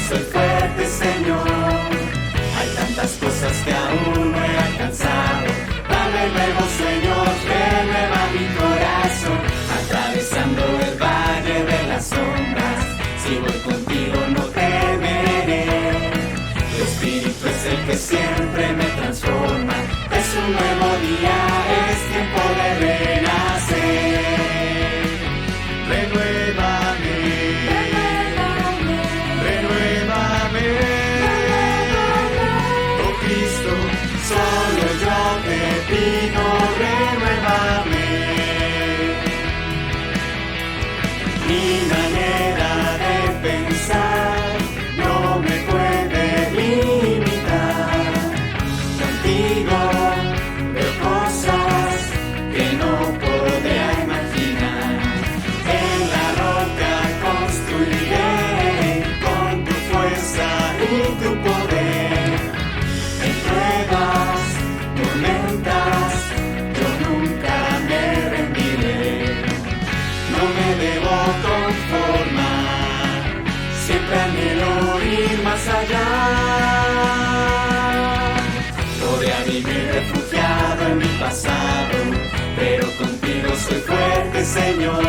Soy fuerte, Señor. Hay tantas cosas que aún no he alcanzado. Dame nuevo, Señor, renueva mi corazón. Atravesando el valle de las sombras, si voy contigo no temeré. Tu Espíritu es el que siempre me transforma. Es un nuevo día, es tiempo de renacer. Solo yo te pido, renuévame. Mi manera de pensar no me puede limitar. Contigo veo cosas que no podría imaginar. En la roca construiré con tu fuerza y tu poder. Tormentas, yo nunca me rendiré. No me debo conformar, siempre anhelo ir más allá. Podría vivir refugiado en mi pasado, pero contigo soy fuerte, Señor.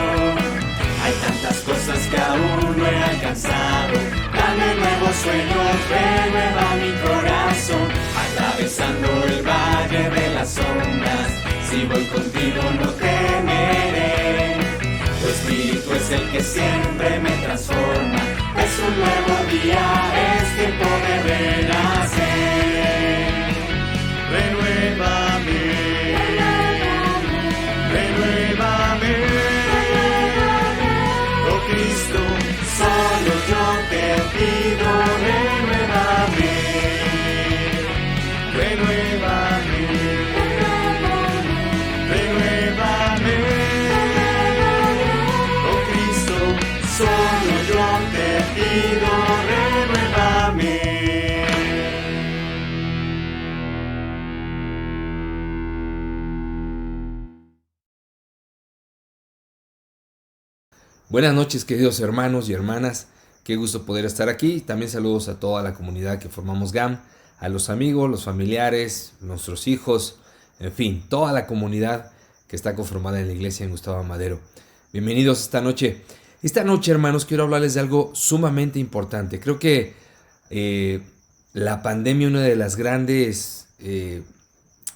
Hay tantas cosas que aún no he alcanzado. Dame nuevo sueño, renueva mi corazón. Atravesando el valle de las sombras, si voy contigo no temeré. Tu Espíritu es el que siempre me transforma. Es un nuevo día, es tiempo de renacer. Renuévame, renuévame, oh Cristo, solo yo te pido, renuévame. Renuévame, renuévame, oh Cristo, solo yo te pido, renuévame. Buenas noches, queridos hermanos y hermanas, qué gusto poder estar aquí. También saludos a toda la comunidad que formamos GAM, a los amigos, los familiares, nuestros hijos, en fin, toda la comunidad que está conformada en la iglesia en Gustavo Amadero. Bienvenidos esta noche. Esta noche, hermanos, quiero hablarles de algo sumamente importante. Creo que la pandemia, una de las grandes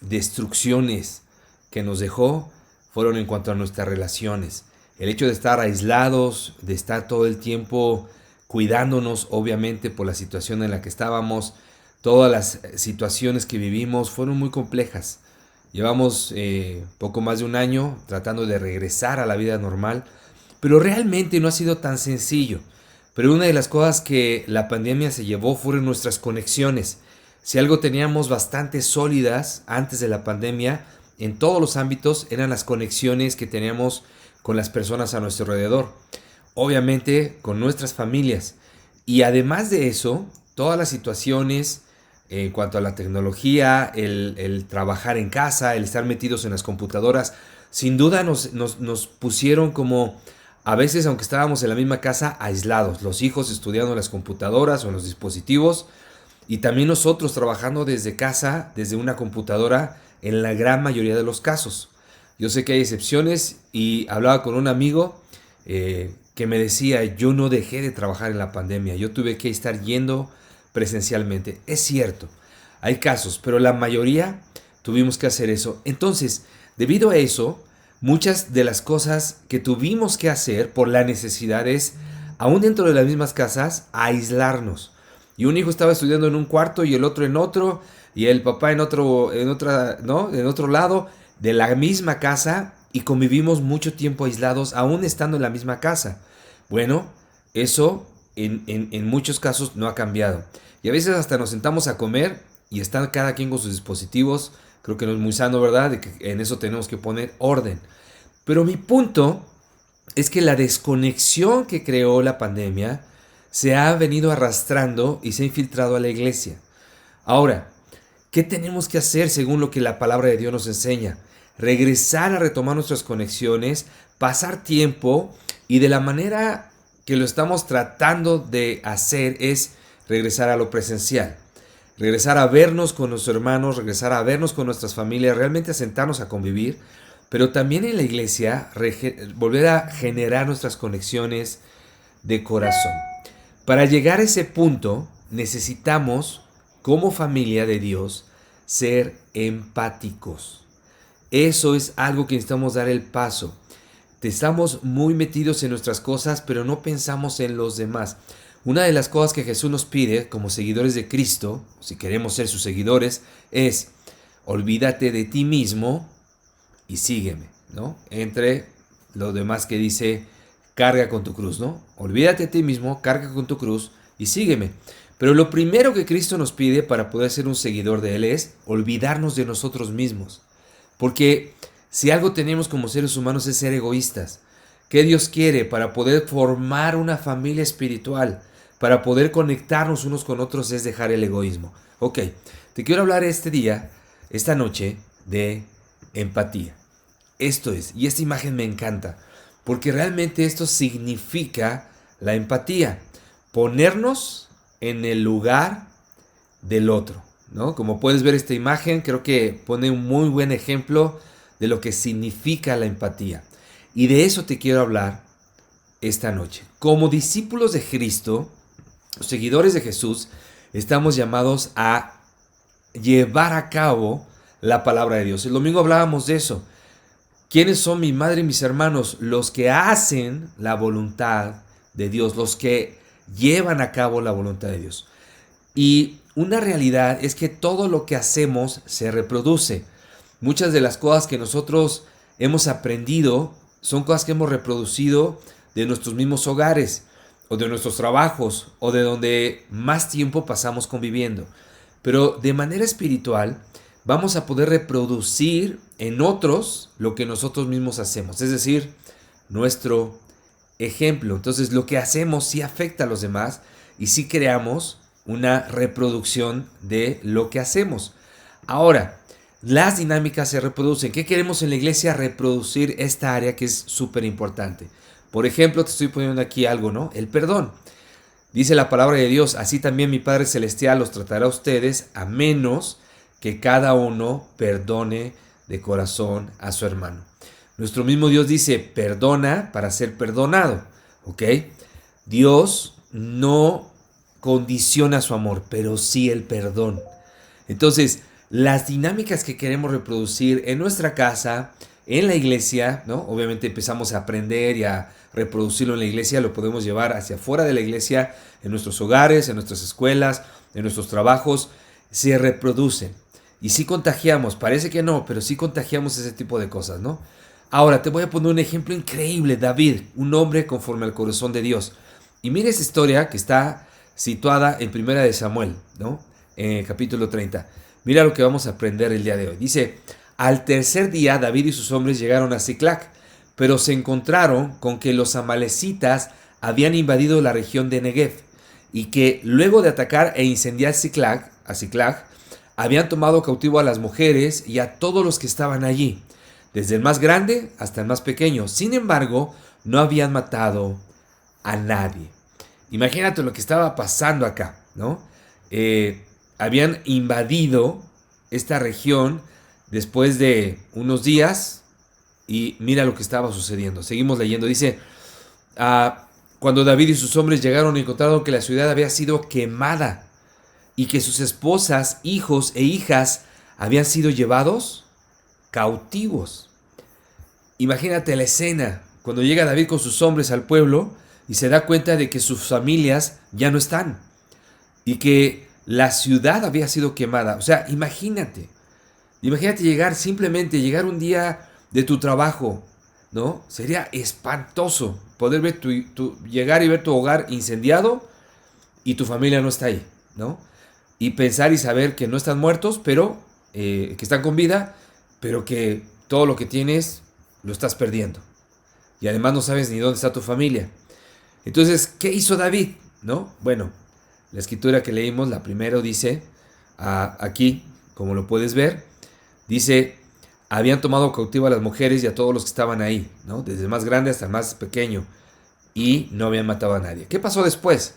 destrucciones que nos dejó, fueron en cuanto a nuestras relaciones. El hecho de estar aislados, de estar todo el tiempo cuidándonos, obviamente, por la situación en la que estábamos. Todas las situaciones que vivimos fueron muy complejas. Llevamos poco más de un año tratando de regresar a la vida normal, pero realmente no ha sido tan sencillo. Pero una de las cosas que la pandemia se llevó fueron nuestras conexiones. Si algo teníamos bastante sólidas antes de la pandemia, en todos los ámbitos, eran las conexiones que teníamos con las personas a nuestro alrededor. Obviamente con nuestras familias. Y además de eso, todas las situaciones en cuanto a la tecnología, el trabajar en casa, el estar metidos en las computadoras, sin duda nos pusieron como A veces, aunque estábamos en la misma casa, aislados, los hijos estudiando en las computadoras o en los dispositivos, y también nosotros trabajando desde casa, desde una computadora, en la gran mayoría de los casos. Yo sé que hay excepciones y hablaba con un amigo que me decía, yo no dejé de trabajar en la pandemia, yo tuve que estar yendo presencialmente. Es cierto, hay casos, pero la mayoría tuvimos que hacer eso. Entonces, debido a eso, muchas de las cosas que tuvimos que hacer por la necesidad es, aún dentro de las mismas casas, aislarnos. Y un hijo estaba estudiando en un cuarto y el otro en otro, y el papá en otro, ¿no? En otro lado de la misma casa, y convivimos mucho tiempo aislados, aún estando en la misma casa. Bueno, eso en muchos casos no ha cambiado. Y a veces hasta nos sentamos a comer y están cada quien con sus dispositivos. Creo que no es muy sano, ¿verdad? De que en eso tenemos que poner orden. Pero mi punto es que la desconexión que creó la pandemia se ha venido arrastrando y se ha infiltrado a la iglesia. Ahora, ¿qué tenemos que hacer según lo que la palabra de Dios nos enseña? Regresar a retomar nuestras conexiones, pasar tiempo, y de la manera que lo estamos tratando de hacer es regresar a lo presencial. Regresar a vernos con nuestros hermanos, regresar a vernos con nuestras familias, realmente a sentarnos a convivir, pero también en la iglesia volver a generar nuestras conexiones de corazón. Para llegar a ese punto necesitamos, como familia de Dios, ser empáticos. Eso es algo que necesitamos dar el paso. Estamos muy metidos en nuestras cosas, pero no pensamos en los demás. Una de las cosas que Jesús nos pide como seguidores de Cristo, si queremos ser sus seguidores, es olvídate de ti mismo y sígueme, ¿no? Entre lo demás que dice, carga con tu cruz, ¿no? Olvídate de ti mismo, carga con tu cruz y sígueme. Pero lo primero que Cristo nos pide para poder ser un seguidor de Él es olvidarnos de nosotros mismos. Porque si algo tenemos como seres humanos es ser egoístas. ¿Qué Dios quiere para poder formar una familia espiritual? Para poder conectarnos unos con otros es dejar el egoísmo. Ok, te quiero hablar esta noche, de empatía. Esto es, y esta imagen me encanta, porque realmente esto significa la empatía. Ponernos en el lugar del otro, ¿no? Como puedes ver esta imagen, creo que pone un muy buen ejemplo de lo que significa la empatía. Y de eso te quiero hablar esta noche. Como discípulos de Cristo, seguidores de Jesús, estamos llamados a llevar a cabo la palabra de Dios. El domingo hablábamos de eso. ¿Quiénes son mi madre y mis hermanos? Los que hacen la voluntad de Dios, los que llevan a cabo la voluntad de Dios. Y una realidad es que todo lo que hacemos se reproduce. Muchas de las cosas que nosotros hemos aprendido son cosas que hemos reproducido de nuestros mismos hogares, o de nuestros trabajos, o de donde más tiempo pasamos conviviendo. Pero de manera espiritual vamos a poder reproducir en otros lo que nosotros mismos hacemos, es decir, nuestro ejemplo. Entonces lo que hacemos sí afecta a los demás y sí creamos una reproducción de lo que hacemos. Ahora, las dinámicas se reproducen. ¿Qué queremos en la iglesia? Reproducir esta área que es súper importante. Por ejemplo, te estoy poniendo aquí algo, ¿no? El perdón. Dice la palabra de Dios, así también mi Padre Celestial los tratará a ustedes, a menos que cada uno perdone de corazón a su hermano. Nuestro mismo Dios dice, perdona para ser perdonado, ¿ok? Dios no condiciona su amor, pero sí el perdón. Entonces, las dinámicas que queremos reproducir en nuestra casa, en la iglesia, ¿no? Obviamente empezamos a aprender y a reproducirlo en la iglesia, lo podemos llevar hacia afuera de la iglesia, en nuestros hogares, en nuestras escuelas, en nuestros trabajos, se reproducen. Y sí contagiamos, parece que no, pero sí contagiamos ese tipo de cosas, ¿no? Ahora, te voy a poner un ejemplo increíble, David, un hombre conforme al corazón de Dios. Y mira esa historia que está situada en Primera de Samuel, ¿no? En capítulo 30. Mira lo que vamos a aprender el día de hoy. Dice, al tercer día David y sus hombres llegaron a Siclac, pero se encontraron con que los amalecitas habían invadido la región de Negev y que luego de atacar e incendiar Siclac, habían tomado cautivo a las mujeres y a todos los que estaban allí, desde el más grande hasta el más pequeño. Sin embargo, no habían matado a nadie. Imagínate lo que estaba pasando acá, ¿no? Habían invadido esta región después de unos días y mira lo que estaba sucediendo. Seguimos leyendo. Dice, cuando David y sus hombres llegaron, encontraron que la ciudad había sido quemada y que sus esposas, hijos e hijas habían sido llevados cautivos. Imagínate la escena cuando llega David con sus hombres al pueblo y se da cuenta de que sus familias ya no están y que la ciudad había sido quemada. O sea, imagínate llegar un día de tu trabajo, ¿no? Sería espantoso poder ver llegar y ver tu hogar incendiado y tu familia no está ahí, ¿no? Y pensar y saber que no están muertos, pero que están con vida, pero que todo lo que tienes lo estás perdiendo. Y además no sabes ni dónde está tu familia. Entonces, ¿qué hizo David? ¿No? Bueno, la escritura que leímos, la primera dice, aquí, como lo puedes ver, dice, habían tomado cautivo a las mujeres y a todos los que estaban ahí, ¿no? Desde el más grande hasta el más pequeño, y no habían matado a nadie. ¿Qué pasó después?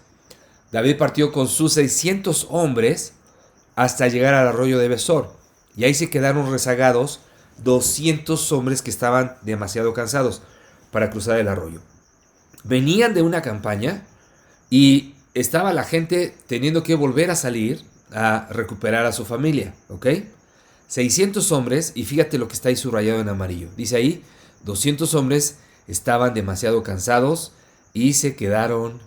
David partió con sus 600 hombres hasta llegar al arroyo de Besor, y ahí se quedaron rezagados 200 hombres que estaban demasiado cansados para cruzar el arroyo. Venían de una campaña y estaba la gente teniendo que volver a salir a recuperar a su familia, ¿ok? 600 hombres, y fíjate lo que está ahí subrayado en amarillo. Dice ahí, 200 hombres estaban demasiado cansados y se quedaron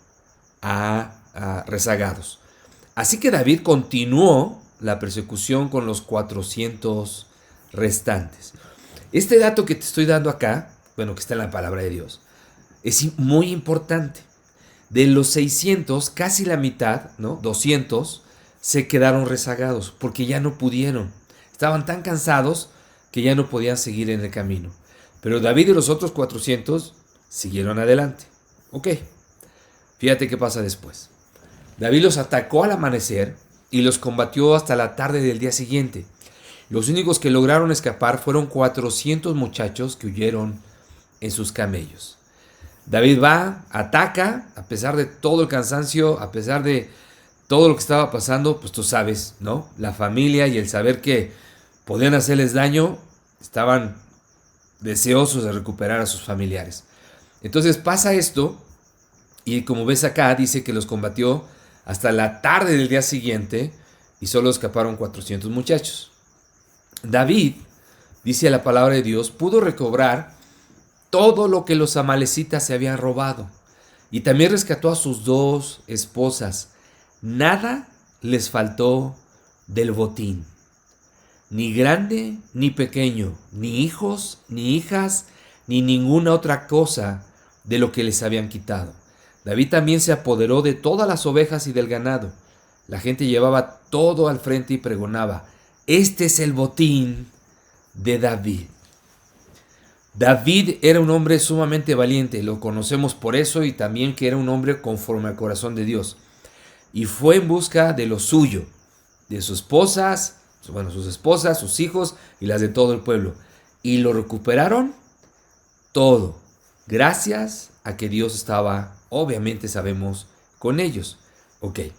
rezagados. Así que David continuó la persecución con los 400 restantes. Este dato que te estoy dando acá, bueno, que está en la palabra de Dios, es muy importante. De los 600, casi la mitad, ¿no? 200, se quedaron rezagados porque ya no pudieron. Estaban tan cansados que ya no podían seguir en el camino. Pero David y los otros 400 siguieron adelante. Ok, fíjate qué pasa después. David los atacó al amanecer y los combatió hasta la tarde del día siguiente. Los únicos que lograron escapar fueron 400 muchachos que huyeron en sus camellos. David va, ataca, a pesar de todo el cansancio, a pesar de todo lo que estaba pasando, pues tú sabes, ¿no? La familia y el saber que podían hacerles daño, estaban deseosos de recuperar a sus familiares. Entonces pasa esto, y como ves acá, dice que los combatió hasta la tarde del día siguiente, y solo escaparon 400 muchachos. David, dice la palabra de Dios, pudo recobrar todo lo que los amalecitas se habían robado, y también rescató a sus 2 esposas. Nada les faltó del botín, ni grande ni pequeño, ni hijos ni hijas, ni ninguna otra cosa de lo que les habían quitado. David también se apoderó de todas las ovejas y del ganado. La gente llevaba todo al frente y pregonaba: este es el botín de David. David era un hombre sumamente valiente, lo conocemos por eso, y también que era un hombre conforme al corazón de Dios. Y fue en busca de lo suyo, de sus esposas, sus hijos y las de todo el pueblo. Y lo recuperaron todo, gracias a que Dios estaba, obviamente sabemos, con ellos. Ok, eso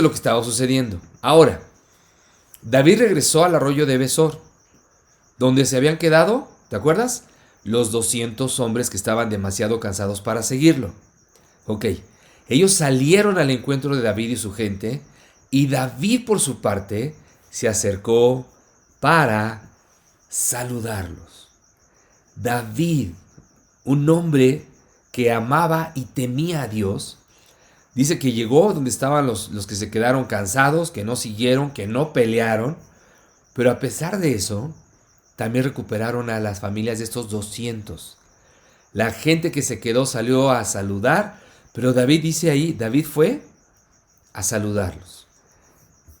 es lo que estaba sucediendo. Ahora, David regresó al arroyo de Besor, donde se habían quedado, ¿te acuerdas? Los 200 hombres que estaban demasiado cansados para seguirlo. Ok, ellos salieron al encuentro de David y su gente, y David por su parte se acercó para saludarlos. David, un hombre que amaba y temía a Dios, dice que llegó donde estaban los que se quedaron cansados, que no siguieron, que no pelearon, pero a pesar de eso, también recuperaron a las familias de estos 200. La gente que se quedó salió a saludar, pero David dice ahí, David fue a saludarlos.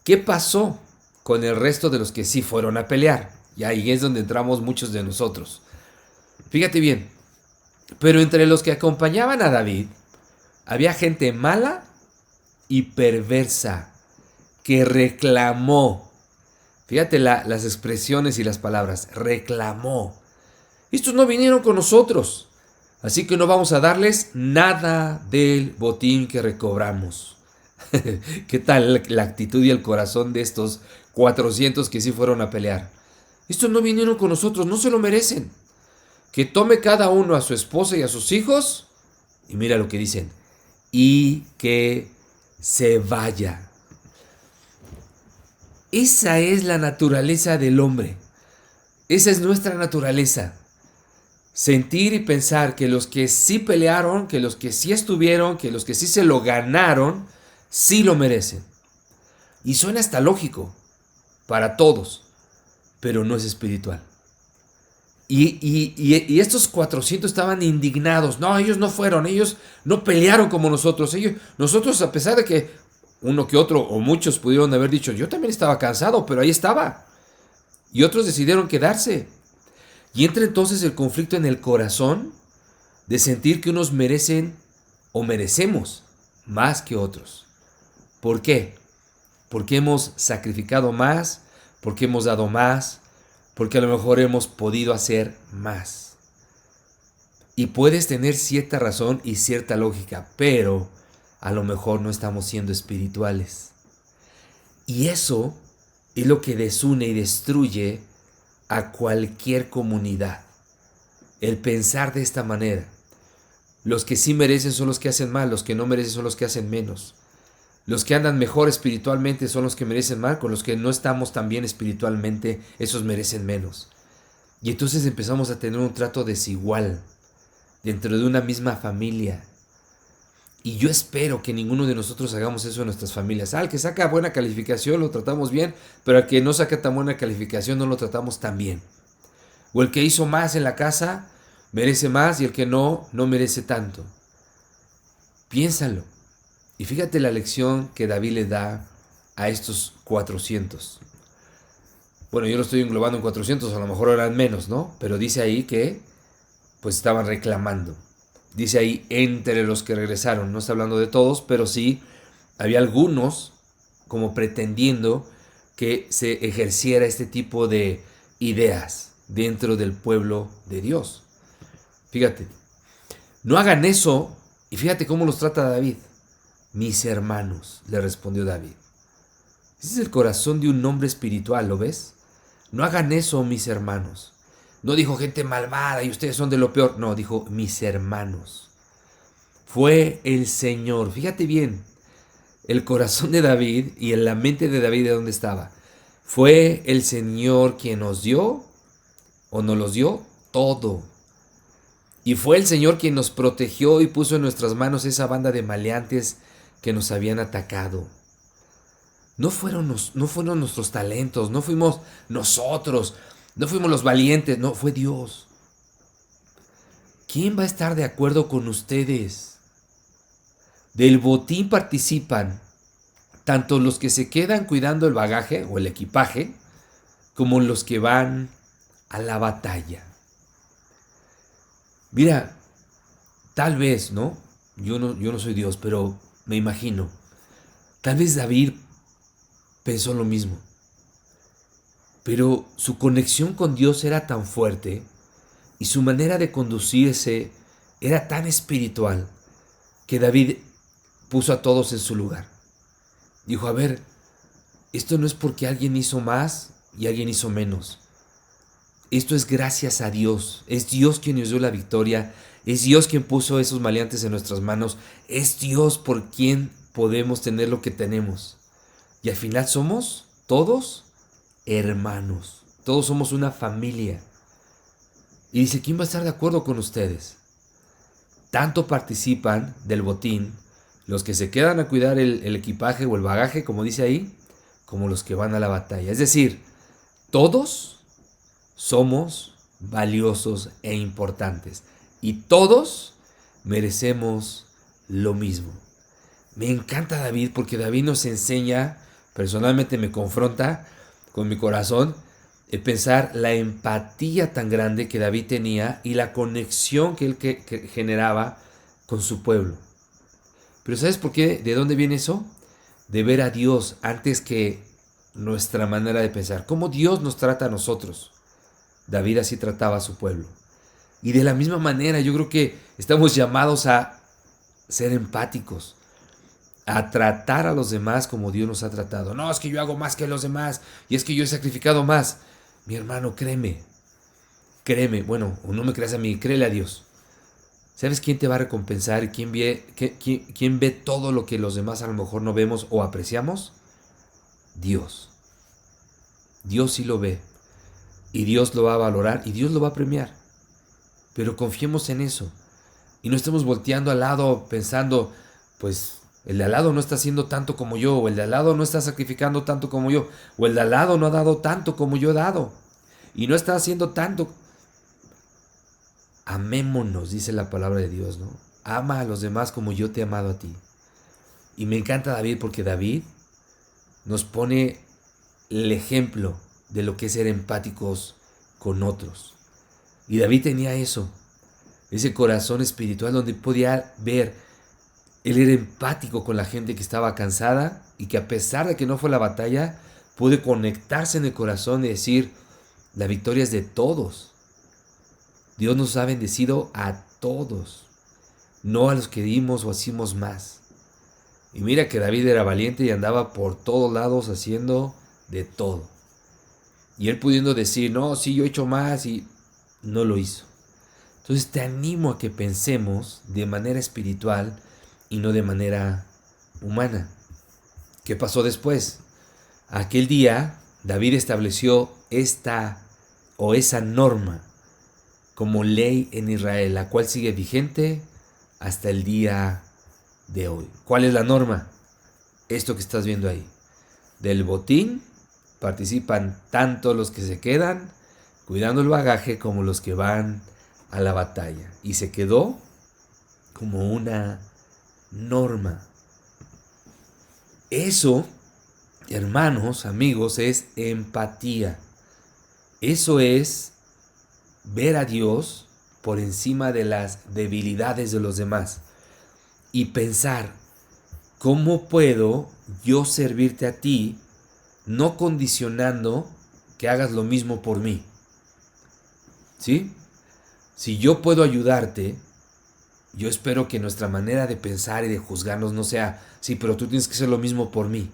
¿Qué pasó con el resto de los que sí fueron a pelear? Y ahí es donde entramos muchos de nosotros. Fíjate bien, pero entre los que acompañaban a David, había gente mala y perversa que reclamó. Fíjate las expresiones y las palabras. Reclamó. Estos no vinieron con nosotros. Así que no vamos a darles nada del botín que recobramos. ¿Qué tal la actitud y el corazón de estos 400 que sí fueron a pelear? Estos no vinieron con nosotros, no se lo merecen. Que tome cada uno a su esposa y a sus hijos. Y mira lo que dicen. Y que se vaya. Esa es la naturaleza del hombre. Esa es nuestra naturaleza. Sentir y pensar que los que sí pelearon, que los que sí estuvieron, que los que sí se lo ganaron, sí lo merecen. Y suena hasta lógico para todos, pero no es espiritual. Y estos 400 estaban indignados. No, ellos no fueron, ellos no pelearon como nosotros. Nosotros, a pesar de que uno que otro o muchos pudieron haber dicho, yo también estaba cansado, pero ahí estaba. Y otros decidieron quedarse. Y entra entonces el conflicto en el corazón de sentir que unos merecen o merecemos más que otros. ¿Por qué? Porque hemos sacrificado más, porque hemos dado más, porque a lo mejor hemos podido hacer más. Y puedes tener cierta razón y cierta lógica, pero a lo mejor no estamos siendo espirituales. Y eso es lo que desune y destruye a cualquier comunidad. El pensar de esta manera. Los que sí merecen son los que hacen más, los que no merecen son los que hacen menos. Los que andan mejor espiritualmente son los que merecen más, con los que no estamos tan bien espiritualmente, esos merecen menos. Y entonces empezamos a tener un trato desigual dentro de una misma familia. Y yo espero que ninguno de nosotros hagamos eso en nuestras familias. Al que saca buena calificación lo tratamos bien, pero al que no saca tan buena calificación no lo tratamos tan bien. O el que hizo más en la casa merece más y el que no, no merece tanto. Piénsalo. Y fíjate la lección que David le da a estos 400. Bueno, yo lo estoy englobando en 400, a lo mejor eran menos, ¿no? Pero dice ahí que pues estaban reclamando. Dice ahí, entre los que regresaron. No está hablando de todos, pero sí había algunos como pretendiendo que se ejerciera este tipo de ideas dentro del pueblo de Dios. Fíjate, no hagan eso. Y fíjate cómo los trata David. Mis hermanos, le respondió David. Ese es el corazón de un hombre espiritual, ¿lo ves? No hagan eso, mis hermanos. No dijo gente malvada y ustedes son de lo peor. No, dijo mis hermanos. Fue el Señor. Fíjate bien, el corazón de David y en la mente de David de dónde estaba. Fue el Señor quien nos dio o nos los dio todo. Y fue el Señor quien nos protegió y puso en nuestras manos esa banda de maleantes que nos habían atacado. No fueron nuestros talentos, no fuimos nosotros, no fuimos los valientes, no, fue Dios. ¿Quién va a estar de acuerdo con ustedes? Del botín participan tanto los que se quedan cuidando el bagaje o el equipaje, como los que van a la batalla. Mira, tal vez, ¿no? Yo no soy Dios, pero me imagino. Tal vez David pensó lo mismo. Pero su conexión con Dios era tan fuerte y su manera de conducirse era tan espiritual que David puso a todos en su lugar. Dijo, a ver, esto no es porque alguien hizo más y alguien hizo menos. Esto es gracias a Dios. Es Dios quien nos dio la victoria. Es Dios quien puso esos maleantes en nuestras manos. Es Dios por quien podemos tener lo que tenemos. Y al final somos todos hermanos. Todos somos una familia. Y dice, ¿quién va a estar de acuerdo con ustedes? Tanto participan del botín los que se quedan a cuidar el equipaje o el bagaje, como dice ahí, como los que van a la batalla. Es decir, todos somos valiosos e importantes. Y todos merecemos lo mismo. Me encanta David porque David nos enseña, personalmente me confronta con mi corazón, el pensar la empatía tan grande que David tenía y la conexión que él que generaba con su pueblo. Pero ¿sabes por qué? ¿De dónde viene eso? De ver a Dios antes que nuestra manera de pensar. ¿Cómo Dios nos trata a nosotros? David así trataba a su pueblo. Y de la misma manera yo creo que estamos llamados a ser empáticos, a tratar a los demás como Dios nos ha tratado. No, es que yo hago más que los demás y es que yo he sacrificado más. Mi hermano, créeme, bueno, o no me creas a mí, créele a Dios. ¿Sabes quién te va a recompensar? ¿Quién ve todo lo que los demás a lo mejor no vemos o apreciamos? Dios. Dios sí lo ve. Y Dios lo va a valorar y Dios lo va a premiar. Pero confiemos en eso. Y no estemos volteando al lado pensando, pues el de al lado no está haciendo tanto como yo, o el de al lado no está sacrificando tanto como yo, o el de al lado no ha dado tanto como yo he dado. Y no está haciendo tanto. Amémonos, dice la palabra de Dios, ¿no? Ama a los demás como yo te he amado a ti. Y me encanta David porque David nos pone el ejemplo de lo que es ser empáticos con otros. Y David tenía eso, ese corazón espiritual donde podía ver, él era empático con la gente que estaba cansada y que a pesar de que no fue la batalla, pude conectarse en el corazón y decir, la victoria es de todos. Dios nos ha bendecido a todos, no a los que dimos o hicimos más. Y mira que David era valiente y andaba por todos lados haciendo de todo. Y él pudiendo decir, no, sí, yo he hecho más, y no lo hizo. Entonces te animo a que pensemos de manera espiritual y no de manera humana. ¿Qué pasó después? Aquel día David estableció esa norma como ley en Israel, la cual sigue vigente hasta el día de hoy. ¿Cuál es la norma? Esto que estás viendo ahí. Del botín participan tanto los que se quedan cuidando el bagaje como los que van a la batalla. Y se quedó como una norma. Eso, hermanos, amigos, es empatía. Eso es ver a Dios por encima de las debilidades de los demás y pensar, ¿cómo puedo yo servirte a ti, no condicionando que hagas lo mismo por mí? ¿Sí? Si yo puedo ayudarte, yo espero que nuestra manera de pensar y de juzgarnos no sea, sí, pero tú tienes que hacer lo mismo por mí.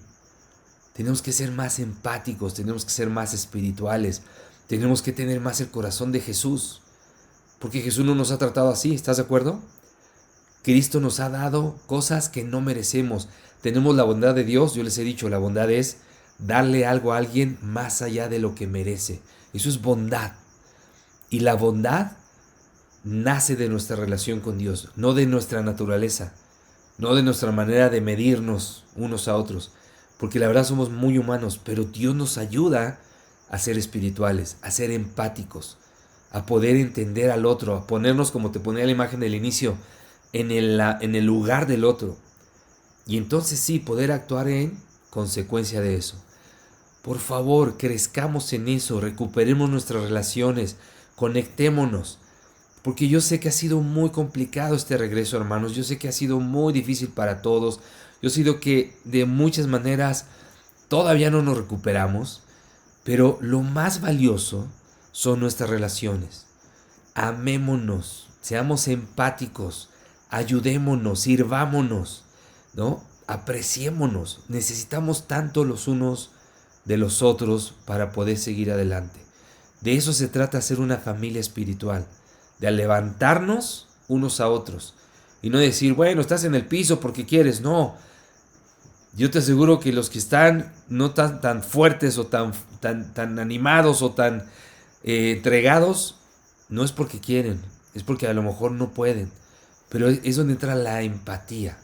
Tenemos que ser más empáticos, tenemos que ser más espirituales, tenemos que tener más el corazón de Jesús, porque Jesús no nos ha tratado así, ¿estás de acuerdo? Cristo nos ha dado cosas que no merecemos. Tenemos la bondad de Dios, yo les he dicho, la bondad es darle algo a alguien más allá de lo que merece. Eso es bondad. Y la bondad nace de nuestra relación con Dios, no de nuestra naturaleza, no de nuestra manera de medirnos unos a otros, porque la verdad somos muy humanos, pero Dios nos ayuda a ser espirituales, a ser empáticos, a poder entender al otro, a ponernos, como te ponía la imagen del inicio, en el lugar del otro. Y entonces sí, poder actuar en consecuencia de eso. Por favor, crezcamos en eso, recuperemos nuestras relaciones, conectémonos. Porque yo sé que ha sido muy complicado este regreso, hermanos. Yo sé que ha sido muy difícil para todos. Yo sé que de muchas maneras todavía no nos recuperamos. Pero lo más valioso son nuestras relaciones. Amémonos, seamos empáticos, ayudémonos, sirvámonos, ¿no? Apreciémonos. Necesitamos tanto los unos de los otros para poder seguir adelante. De eso se trata ser una familia espiritual, de levantarnos unos a otros y no decir, bueno, estás en el piso porque quieres. No, yo te aseguro que los que están no tan fuertes o tan animados o tan entregados, no es porque quieren, es porque a lo mejor no pueden. Pero es donde entra la empatía.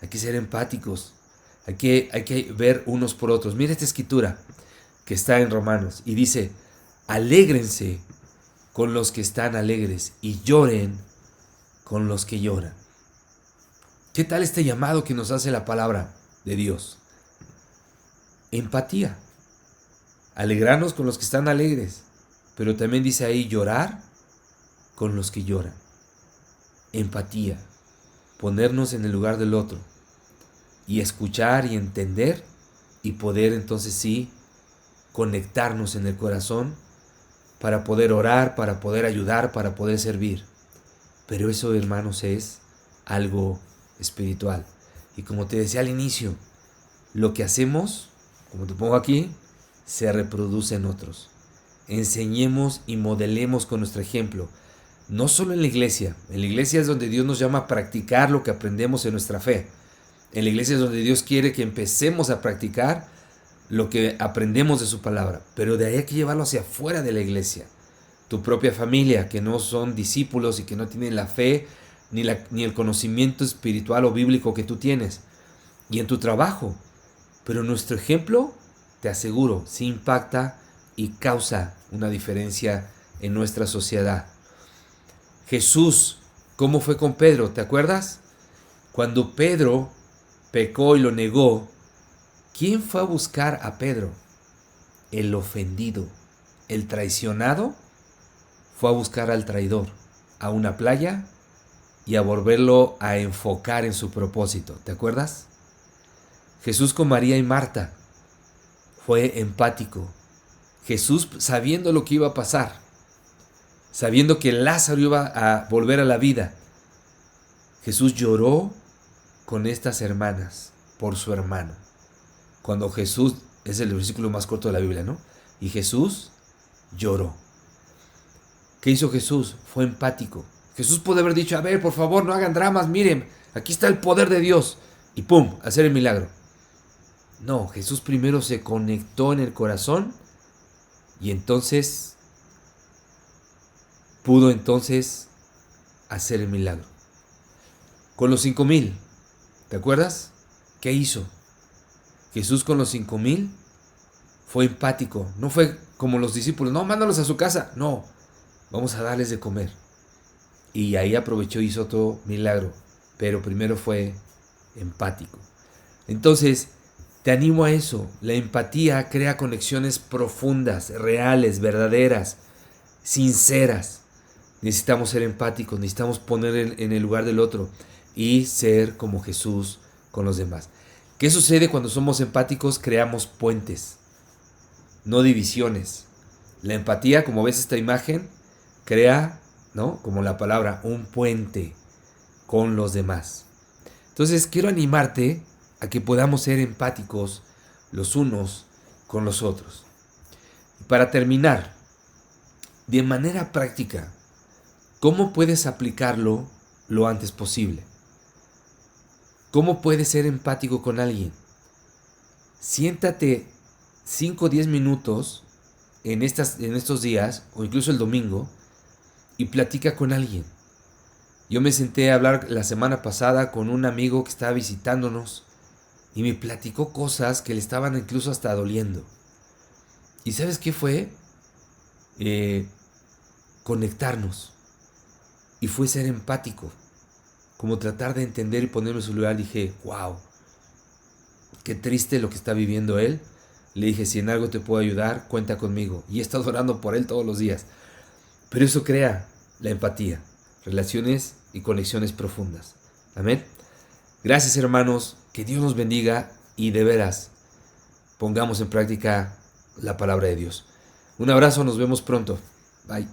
Hay que ser empáticos, hay que ver unos por otros. Mira esta escritura que está en Romanos y dice, alégrense con los que están alegres y lloren con los que lloran. ¿Qué tal este llamado que nos hace la palabra de Dios? Empatía. Alegrarnos con los que están alegres, pero también dice ahí llorar con los que lloran. Empatía. Ponernos en el lugar del otro y escuchar y entender y poder entonces sí conectarnos en el corazón para poder orar, para poder ayudar, para poder servir. Pero eso, hermanos, es algo espiritual. Y como te decía al inicio, lo que hacemos, como te pongo aquí, se reproduce en otros. Enseñemos y modelemos con nuestro ejemplo. No solo en la iglesia es donde Dios nos llama a practicar lo que aprendemos en nuestra fe. En la iglesia es donde Dios quiere que empecemos a practicar lo que aprendemos de su palabra. Pero de ahí hay que llevarlo hacia afuera de la iglesia. Tu propia familia, que no son discípulos y que no tienen la fe ni el conocimiento espiritual o bíblico que tú tienes. Y en tu trabajo. Pero nuestro ejemplo, te aseguro, sí impacta y causa una diferencia en nuestra sociedad. Jesús, ¿cómo fue con Pedro? ¿Te acuerdas? Cuando Pedro pecó y lo negó, ¿quién fue a buscar a Pedro? El ofendido, el traicionado, fue a buscar al traidor a una playa y a volverlo a enfocar en su propósito. ¿Te acuerdas? Jesús con María y Marta fue empático. Jesús, sabiendo lo que iba a pasar, sabiendo que Lázaro iba a volver a la vida, Jesús lloró con estas hermanas por su hermano. Cuando Jesús, es el versículo más corto de la Biblia, ¿no? Y Jesús lloró. ¿Qué hizo Jesús? Fue empático. Jesús puede haber dicho, a ver, por favor, no hagan dramas, miren, aquí está el poder de Dios. Y ¡pum!, hacer el milagro. No, Jesús primero se conectó en el corazón y entonces pudo hacer el milagro. Con los 5,000, ¿te acuerdas? ¿Qué hizo? Jesús con los 5,000 fue empático. No fue como los discípulos, no, mándalos a su casa. No, vamos a darles de comer. Y ahí aprovechó y hizo otro milagro. Pero primero fue empático. Entonces, te animo a eso. La empatía crea conexiones profundas, reales, verdaderas, sinceras. Necesitamos ser empáticos, necesitamos poner en el lugar del otro y ser como Jesús con los demás. ¿Qué sucede cuando somos empáticos? Creamos puentes, no divisiones. La empatía, como ves esta imagen, crea, ¿no?, como la palabra, un puente con los demás. Entonces quiero animarte a que podamos ser empáticos los unos con los otros. Y para terminar, de manera práctica, ¿cómo puedes aplicarlo lo antes posible? ¿Cómo puedes ser empático con alguien? Siéntate 5 o 10 minutos en estos días, o incluso el domingo, y platica con alguien. Yo me senté a hablar la semana pasada con un amigo que estaba visitándonos y me platicó cosas que le estaban incluso hasta doliendo. ¿Y sabes qué fue? Conectarnos. Y fue ser empático. Como tratar de entender y ponerme en su lugar. Dije, wow, qué triste lo que está viviendo él. Le dije, si en algo te puedo ayudar, cuenta conmigo. Y he estado orando por él todos los días. Pero eso crea la empatía, relaciones y conexiones profundas. Amén. Gracias, hermanos. Que Dios nos bendiga y de veras pongamos en práctica la palabra de Dios. Un abrazo, nos vemos pronto. Bye.